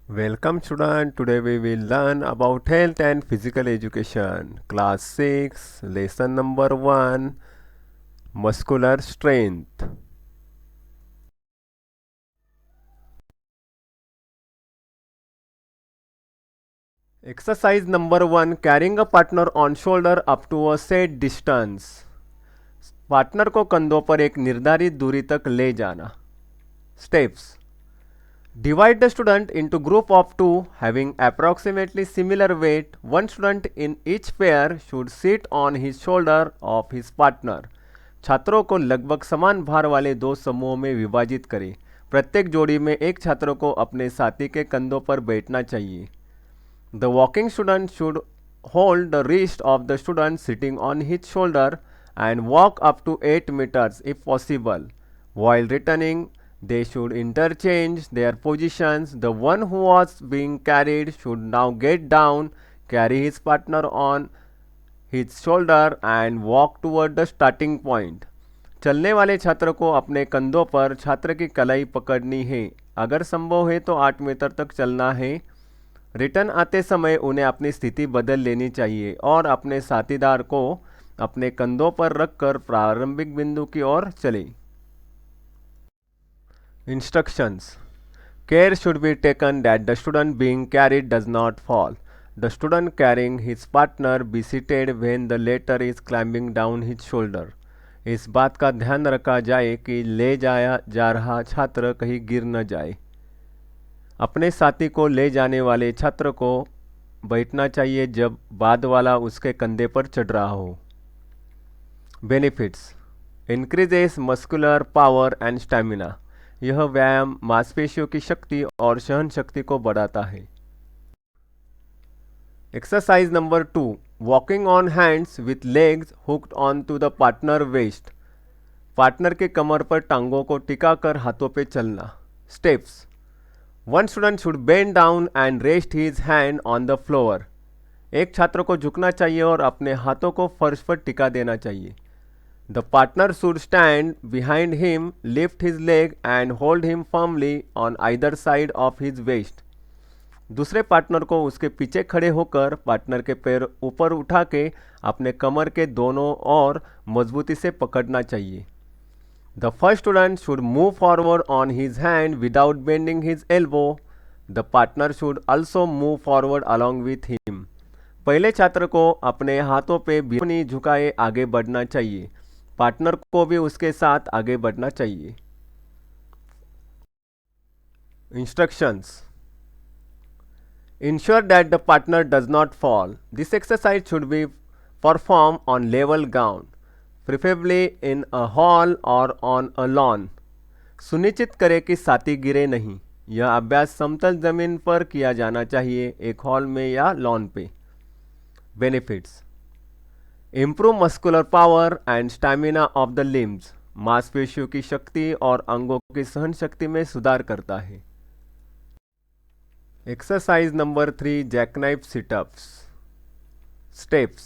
Welcome student. Today we will learn about health and physical education. Class 6, lesson number 1, muscular strength. Exercise number 1, carrying a partner on shoulder up to a set distance. Partner को कंधों पर एक निर्धारित दूरी तक ले जाना. Steps. Divide the student into group of two having approximately similar weight. One student in each pair should sit on his shoulder of his partner. छात्रों को लगभग समान भार वाले दो समूहों में विभाजित करें. प्रत्येक जोड़ी में एक छात्र को अपने साथी के कंधों पर बैठना चाहिए. The walking student should hold the wrist of the student sitting on his shoulder and walk up to 8 meters if possible. While returning, they should interchange their positions. The one who was being carried should now get down, carry his partner on his shoulder and walk toward the starting point. चलने वाले छात्र को अपने कंधों पर छात्र की कलाई पकड़नी है. अगर संभव है तो 8 मीटर तक चलना है. रिटर्न आते समय उन्हें अपनी स्थिति बदल लेनी चाहिए और अपने साथीदार को अपने कंधों पर रखकर प्रारंभिक बिंदु की ओर चले. Instructions. Care should be taken that the student being carried does not fall. The student carrying his partner be seated when the latter is climbing down his shoulder. इस बात का ध्यान रखा जाए कि ले जाया जा रहा छात्र कहीं गिर न जाए. अपने साथी को ले जाने वाले छात्र को बैठना चाहिए जब बाद वाला उसके कंधे पर चढ़ रहा हो. Benefits. Increases muscular power and stamina. यह व्यायाम मांसपेशियों की शक्ति और सहन शक्ति को बढ़ाता है. Exercise number 2, walking on hands with legs hooked on to the partner waist. Partner के कमर पर टांगों को टिकाकर हाथों पे चलना. Steps. One student should bend down and rest his hand on the floor. एक छात्र को झुकना चाहिए और अपने हाथों को फर्श पर टिका देना चाहिए. The partner should stand behind him, lift his leg and hold him firmly on either side of his waist. दूसरे पार्टनर को उसके पीछे खड़े होकर पार्टनर के पैर ऊपर उठा के अपने कमर के दोनों ओर मजबूती से पकड़ना चाहिए. The first student should move forward on his hand without bending his elbow. The partner should also move forward along with him. पहले छात्र को अपने हाथों पे बिना झुकाए आगे बढ़ना चाहिए. पार्टनर को भी उसके साथ आगे बढ़ना चाहिए. Instructions. Ensure that the partner does not fall. This exercise should be performed on level ground, preferably in a hall or on a lawn. सुनिश्चित करें कि साथी गिरे नहीं. यह अभ्यास समतल जमीन पर किया जाना चाहिए, एक हॉल में या लॉन पे. Benefits. Improve muscular power and stamina of the limbs. मांसपेशियों की शक्ति और अंगों की सहन शक्ति में सुधार करता है. Exercise number 3, jackknife sit ups. Steps.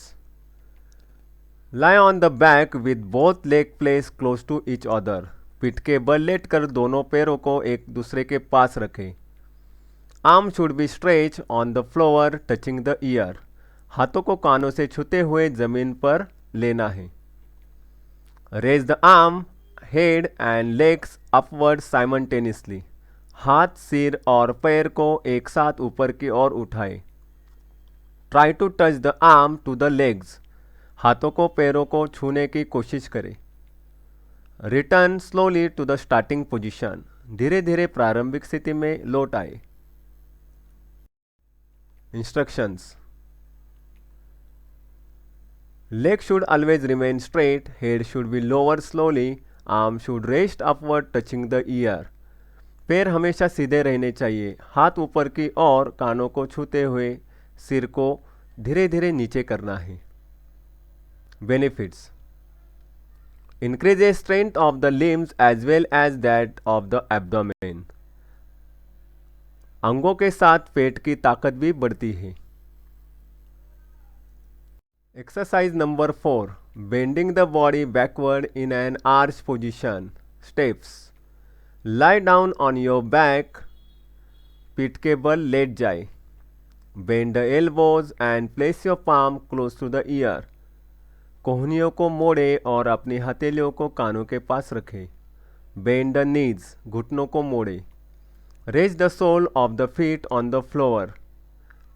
Lie on the back with both leg place close to each other. पीठ के बल लेटकर दोनों पैरों को एक दूसरे के पास रखें. Arm should be stretch on the floor touching the year. हाथों को कानों से छूते हुए जमीन पर लेना है. Raise the arm, head and legs upward simultaneously. हाथ, सिर और पैर को एक साथ ऊपर की ओर उठाए. Try to touch the arm to the legs. हाथों को पैरों को छूने की कोशिश करें. Return slowly to the starting position. धीरे धीरे प्रारंभिक स्थिति में लौट आए. Instructions. Leg should always remain straight, head should be lowered slowly, arm should rest upward touching the ear. पैर हमेशा सीधे रहने चाहिए, हाथ ऊपर की ओर कानों को छूते हुए सिर को धीरे धीरे नीचे करना है. Benefits. Increases strength of the limbs as well as that of the abdomen. अंगों के साथ पेट की ताकत भी बढ़ती है. Exercise number 4, bending the body backward in an arch position. Steps. Lie down on your back, पीठ के बल लेट जाए। Bend the elbows and place your palm close to the ear. कोहनियों को मोड़े और अपनी हथेलियों को कानों के पास रखें। बेंड द नीज, घुटनों को मोड़े। Raise the sole of the feet on the floor.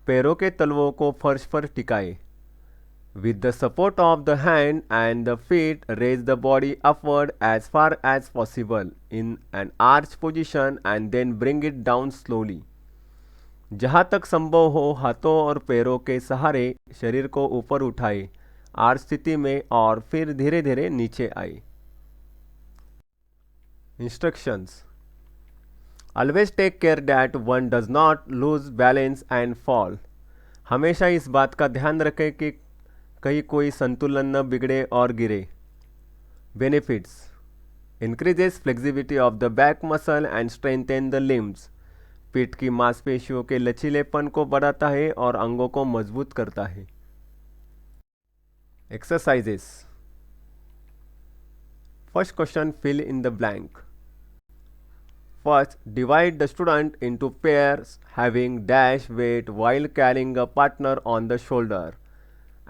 पैरों के तलवों को फर्श पर टिकाए। With the support of the hand and the feet, raise the body upward as far as possible in an arch position and then bring it down slowly. जहाँ तक संभव हो हाथों और पैरों के सहारे शरीर को ऊपर उठाए आर्च स्थिति में और फिर धीरे धीरे नीचे आए। Instructions: Always take care that one does not lose balance and fall. हमेशा इस बात का ध्यान रखें कि कहीं कोई संतुलन न बिगड़े और गिरे। Benefits: increases flexibility of the back muscle and strengthen the limbs. पीठ की मांसपेशियों के लचीलेपन को बढ़ाता है और अंगों को मजबूत करता है। Exercises: first question, fill in the blank. First, divide the student into pairs having dash weight while carrying a partner on the shoulder.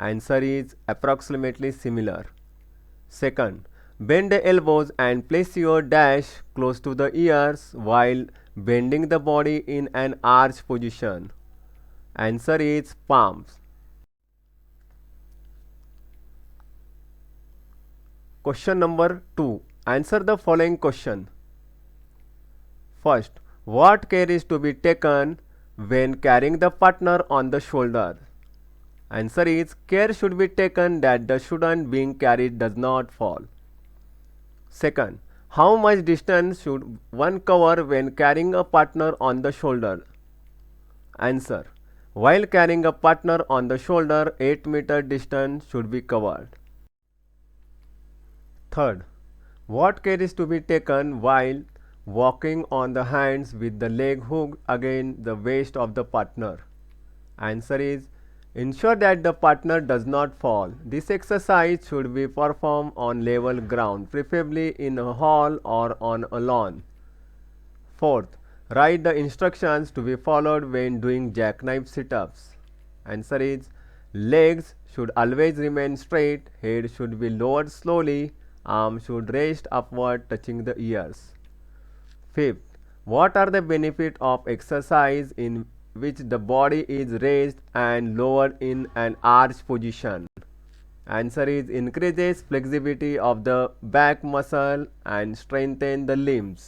Answer is approximately similar. Second, bend the elbows and place your dash close to the ears while bending the body in an arch position. Answer is palms. Question number 2. Answer the following question. First, what care is to be taken when carrying the partner on the shoulder? Answer is, care should be taken that the student being carried does not fall. Second, how much distance should one cover when carrying a partner on the shoulder? Answer, while carrying a partner on the shoulder, 8-meter distance should be covered. Third, what care is to be taken while walking on the hands with the leg hooked against the waist of the partner? Answer is, ensure that the partner does not fall. This exercise should be performed on level ground, preferably in a hall or on a lawn. Fourth, write the instructions to be followed when doing jackknife sit-ups. Answer is, legs should always remain straight, head should be lowered slowly, arms should rest upward touching the ears. Fifth, what are the benefits of exercise in which the body is raised and lowered in an arch position? Answer is, increases flexibility of the back muscle and strengthen the limbs.